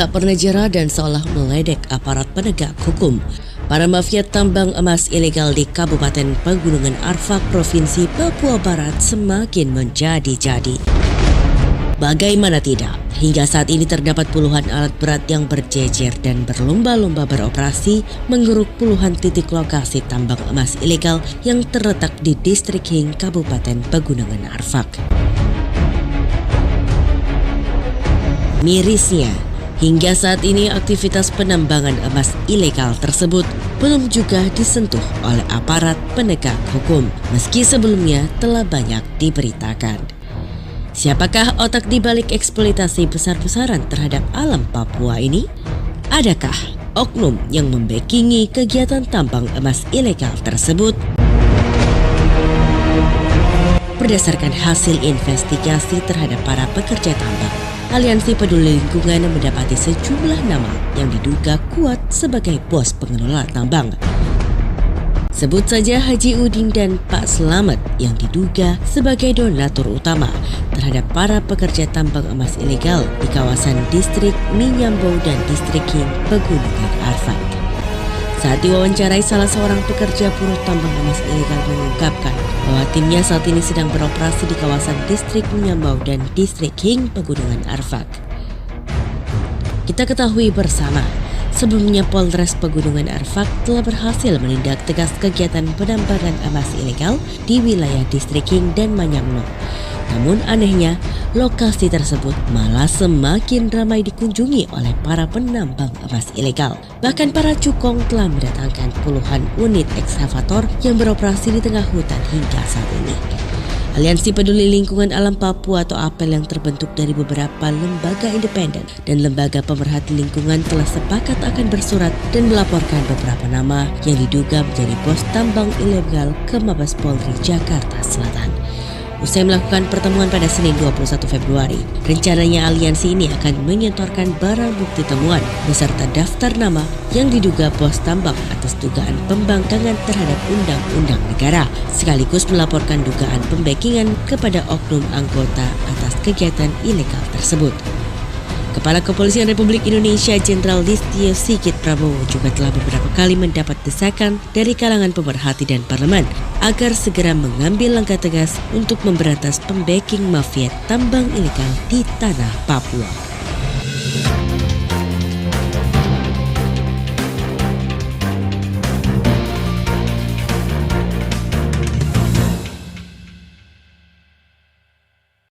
tak pernah jera dan seolah meledek aparat penegak hukum. Para mafia tambang emas ilegal di Kabupaten Pegunungan Arfak, Provinsi Papua Barat semakin menjadi-jadi. Bagaimana tidak, hingga saat ini terdapat puluhan alat berat yang berjejer dan berlomba-lomba beroperasi mengeruk puluhan titik lokasi tambang emas ilegal yang terletak di Distrik Hing, Kabupaten Pegunungan Arfak. Mirisnya, hingga saat ini aktivitas penambangan emas ilegal tersebut belum juga disentuh oleh aparat penegak hukum, meski sebelumnya telah banyak diberitakan. Siapakah otak di balik eksploitasi besar-besaran terhadap alam Papua ini? Adakah oknum yang membekingi kegiatan tambang emas ilegal tersebut? Berdasarkan hasil investigasi terhadap para pekerja tambang, Aliansi Peduli Lingkungan mendapati sejumlah nama yang diduga kuat sebagai bos pengelola tambang. Sebut saja Haji Udin dan Pak Slamet yang diduga sebagai donatur utama terhadap para pekerja tambang emas ilegal di kawasan Distrik Minyambau dan Distrik Hing, Pegunungan Arfak. Saat diwawancarai, salah seorang pekerja buruh tambang emas ilegal mengungkapkan bahwa timnya saat ini sedang beroperasi di kawasan Distrik Minyambau dan Distrik Hing, Pegunungan Arfak. Kita ketahui bersama, sebelumnya Polres Pegunungan Arfak telah berhasil menindak tegas kegiatan penambangan emas ilegal di wilayah Distrik Hing dan Manyamno. Namun anehnya, lokasi tersebut malah semakin ramai dikunjungi oleh para penambang emas ilegal. Bahkan para cukong telah mendatangkan puluhan unit ekskavator yang beroperasi di tengah hutan hingga saat ini. Aliansi Peduli Lingkungan Alam Papua atau APEL yang terbentuk dari beberapa lembaga independen dan lembaga pemerhati lingkungan telah sepakat akan bersurat dan melaporkan beberapa nama yang diduga menjadi bos tambang ilegal ke Mabes Polri Jakarta Selatan. Usai melakukan pertemuan pada Senin 21 Februari, rencananya aliansi ini akan menyetorkan barang bukti temuan beserta daftar nama yang diduga bos tambang atas dugaan pembangkangan terhadap undang-undang negara, sekaligus melaporkan dugaan pembekingan kepada oknum anggota atas kegiatan ilegal tersebut. Kepala Kepolisian Republik Indonesia Jenderal Listio Sigit Prabowo juga telah beberapa kali mendapat desakan dari kalangan pemerhati dan parlemen agar segera mengambil langkah tegas untuk memberantas pembacking mafia tambang ilegal di tanah Papua.